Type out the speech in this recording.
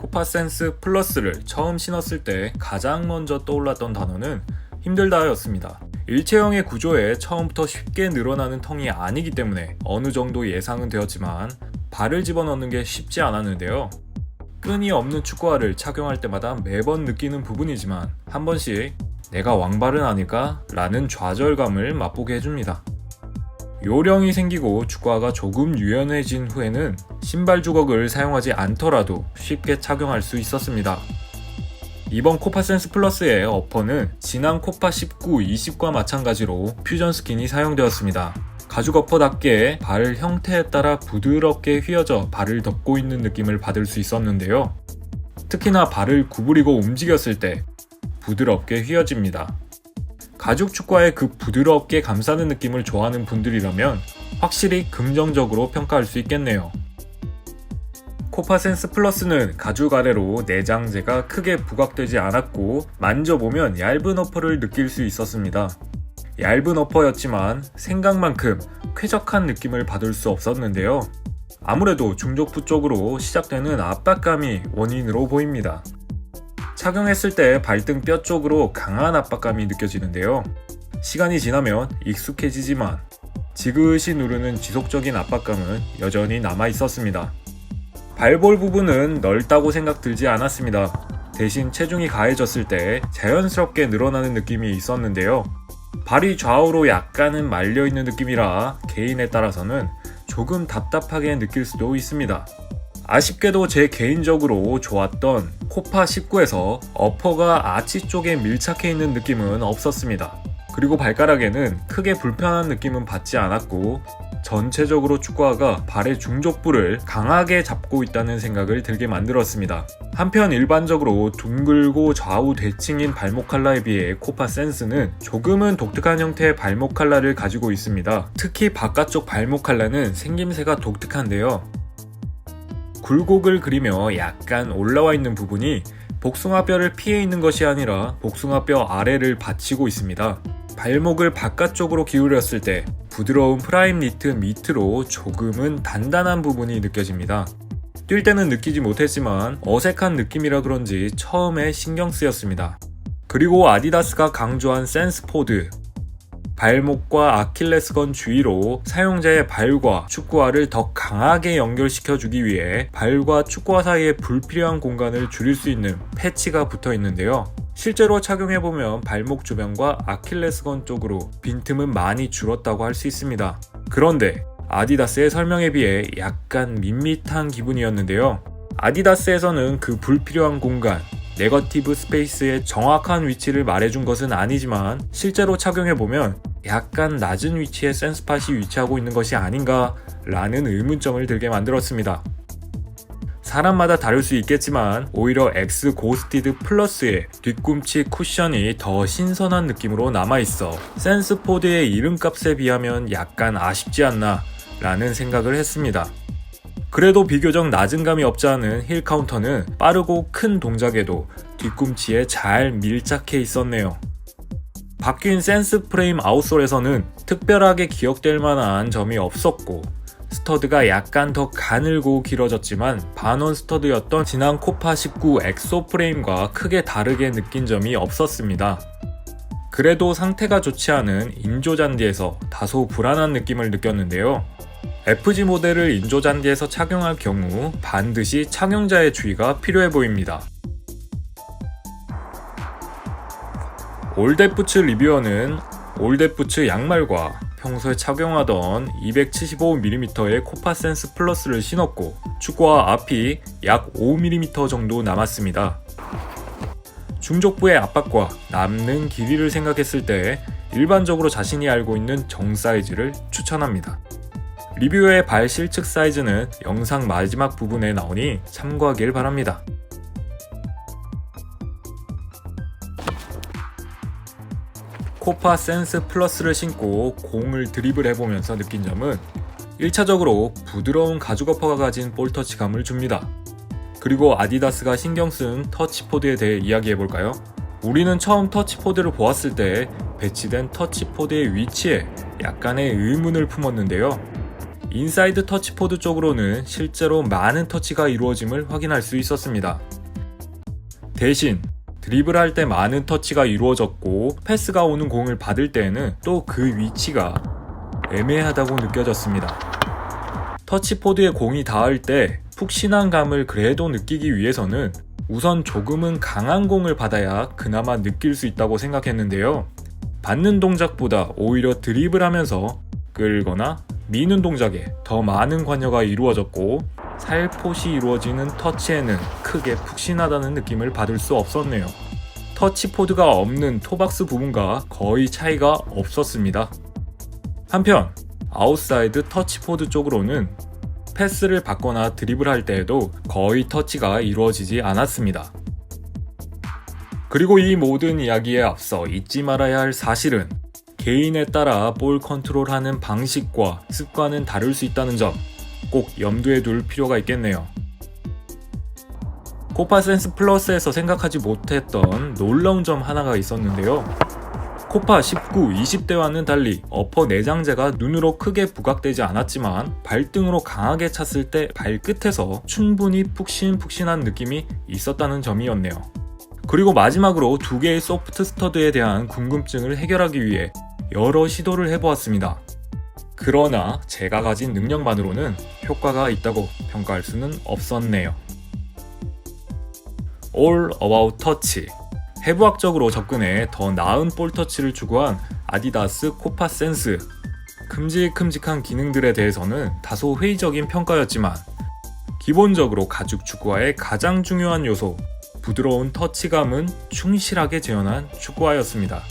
코파센스 플러스를 처음 신었을 때 가장 먼저 떠올랐던 단어는 힘들다였습니다. 일체형의 구조에 처음부터 쉽게 늘어나는 텅이 아니기 때문에 어느 정도 예상은 되었지만 발을 집어넣는 게 쉽지 않았는데요. 끈이 없는 축구화를 착용할 때마다 매번 느끼는 부분이지만 한 번씩 내가 왕발은 아닐까? 라는 좌절감을 맛보게 해줍니다. 요령이 생기고 축구화가 조금 유연해진 후에는 신발 주걱을 사용하지 않더라도 쉽게 착용할 수 있었습니다. 이번 코파센스 플러스의 어퍼는 지난 코파 19, 20과 마찬가지로 퓨전 스킨이 사용되었습니다. 가죽 어퍼답게 발 형태에 따라 부드럽게 휘어져 발을 덮고 있는 느낌을 받을 수 있었는데요. 특히나 발을 구부리고 움직였을 때 부드럽게 휘어집니다. 가죽 축구화의 그 부드럽게 감싸는 느낌을 좋아하는 분들이라면 확실히 긍정적으로 평가할 수 있겠네요. 코파센스 플러스는 가죽 아래로 내장재가 크게 부각되지 않았고 만져보면 얇은 어퍼를 느낄 수 있었습니다. 얇은 어퍼였지만 생각만큼 쾌적한 느낌을 받을 수 없었는데요. 아무래도 중족부 쪽으로 시작되는 압박감이 원인으로 보입니다. 착용했을 때 발등 뼈 쪽으로 강한 압박감이 느껴지는데요. 시간이 지나면 익숙해지지만 지그시 누르는 지속적인 압박감은 여전히 남아 있었습니다. 발볼 부분은 넓다고 생각 들지 않았습니다. 대신 체중이 가해졌을 때 자연스럽게 늘어나는 느낌이 있었는데요. 발이 좌우로 약간은 말려있는 느낌이라 개인에 따라서는 조금 답답하게 느낄 수도 있습니다. 아쉽게도 제 개인적으로 좋았던 코파 19에서 어퍼가 아치 쪽에 밀착해 있는 느낌은 없었습니다. 그리고 발가락에는 크게 불편한 느낌은 받지 않았고 전체적으로 축구화가 발의 중족부를 강하게 잡고 있다는 생각을 들게 만들었습니다. 한편 일반적으로 둥글고 좌우 대칭인 발목 칼라에 비해 코파 센스는 조금은 독특한 형태의 발목 칼라를 가지고 있습니다. 특히 바깥쪽 발목 칼라는 생김새가 독특한데요. 굴곡을 그리며 약간 올라와 있는 부분이 복숭아뼈를 피해 있는 것이 아니라 복숭아뼈 아래를 받치고 있습니다. 발목을 바깥쪽으로 기울였을 때 부드러운 프라임 니트 밑으로 조금은 단단한 부분이 느껴집니다. 뛸 때는 느끼지 못했지만 어색한 느낌이라 그런지 처음에 신경 쓰였습니다. 그리고 아디다스가 강조한 센스포드, 발목과 아킬레스건 주위로 사용자의 발과 축구화를 더 강하게 연결시켜주기 위해 발과 축구화 사이에 불필요한 공간을 줄일 수 있는 패치가 붙어 있는데요. 실제로 착용해보면 발목 주변과 아킬레스건 쪽으로 빈틈은 많이 줄었다고 할 수 있습니다. 그런데 아디다스의 설명에 비해 약간 밋밋한 기분이었는데요. 아디다스에서는 그 불필요한 공간, 네거티브 스페이스의 정확한 위치를 말해준 것은 아니지만 실제로 착용해보면 약간 낮은 위치에 센스팟이 위치하고 있는 것이 아닌가 라는 의문점을 들게 만들었습니다. 사람마다 다를 수 있겠지만 오히려 X 고스티드 플러스의 뒤꿈치 쿠션이 더 신선한 느낌으로 남아있어 센스포드의 이름값에 비하면 약간 아쉽지 않나 라는 생각을 했습니다. 그래도 비교적 낮은 감이 없지 않은 힐 카운터는 빠르고 큰 동작에도 뒤꿈치에 잘 밀착해 있었네요. 바뀐 센스 프레임 아웃솔에서는 특별하게 기억될 만한 점이 없었고 스터드가 약간 더 가늘고 길어졌지만 반원 스터드였던 지난 코파 19 엑소 프레임과 크게 다르게 느낀 점이 없었습니다. 그래도 상태가 좋지 않은 인조 잔디에서 다소 불안한 느낌을 느꼈는데요. FG 모델을 인조 잔디에서 착용할 경우 반드시 착용자의 주의가 필요해 보입니다. 올댓부츠 리뷰어는 올댓부츠 양말과 평소에 착용하던 275mm의 코파센스 플러스를 신었고 축구화 앞이 약 5mm 정도 남았습니다. 중족부의 압박과 남는 길이를 생각했을 때 일반적으로 자신이 알고 있는 정 사이즈를 추천합니다. 리뷰의 발 실측 사이즈는 영상 마지막 부분에 나오니 참고하길 바랍니다. 코파 센스 플러스를 신고 공을 드리블 해보면서 느낀 점은 1차적으로 부드러운 가죽 어퍼가 가진 볼 터치감을 줍니다. 그리고 아디다스가 신경쓴 터치포드에 대해 이야기해볼까요? 우리는 처음 터치포드를 보았을 때 배치된 터치포드의 위치에 약간의 의문을 품었는데요. 인사이드 터치포드 쪽으로는 실제로 많은 터치가 이루어짐을 확인할 수 있었습니다. 대신 드리블할 때 많은 터치가 이루어졌고 패스가 오는 공을 받을 때에는 또 그 위치가 애매하다고 느껴졌습니다. 터치포드에 공이 닿을 때 푹신한 감을 그래도 느끼기 위해서는 우선 조금은 강한 공을 받아야 그나마 느낄 수 있다고 생각했는데요. 받는 동작보다 오히려 드리블하면서 끌거나 미는 동작에 더 많은 관여가 이루어졌고 살포시 이루어지는 터치에는 크게 푹신하다는 느낌을 받을 수 없었네요. 터치포드가 없는 토박스 부분과 거의 차이가 없었습니다. 한편 아웃사이드 터치포드 쪽으로는 패스를 받거나 드리블할 때에도 거의 터치가 이루어지지 않았습니다. 그리고 이 모든 이야기에 앞서 잊지 말아야 할 사실은 개인에 따라 볼 컨트롤하는 방식과 습관은 다를 수 있다는 점 꼭 염두에 둘 필요가 있겠네요. 코파센스 플러스에서 생각하지 못했던 놀라운 점 하나가 있었는데요. 코파 19, 20대와는 달리 어퍼 내장재가 눈으로 크게 부각되지 않았지만 발등으로 강하게 찼을 때 발끝에서 충분히 푹신푹신한 느낌이 있었다는 점이었네요. 그리고 마지막으로 두 개의 소프트 스터드에 대한 궁금증을 해결하기 위해 여러 시도를 해보았습니다. 그러나 제가 가진 능력만으로는 효과가 있다고 평가할 수는 없었네요. All About Touch. 해부학적으로 접근해 더 나은 볼 터치를 추구한 아디다스 코파 센스. 큼직큼직한 기능들에 대해서는 다소 회의적인 평가였지만 기본적으로 가죽 축구화의 가장 중요한 요소, 부드러운 터치감은 충실하게 재현한 축구화였습니다.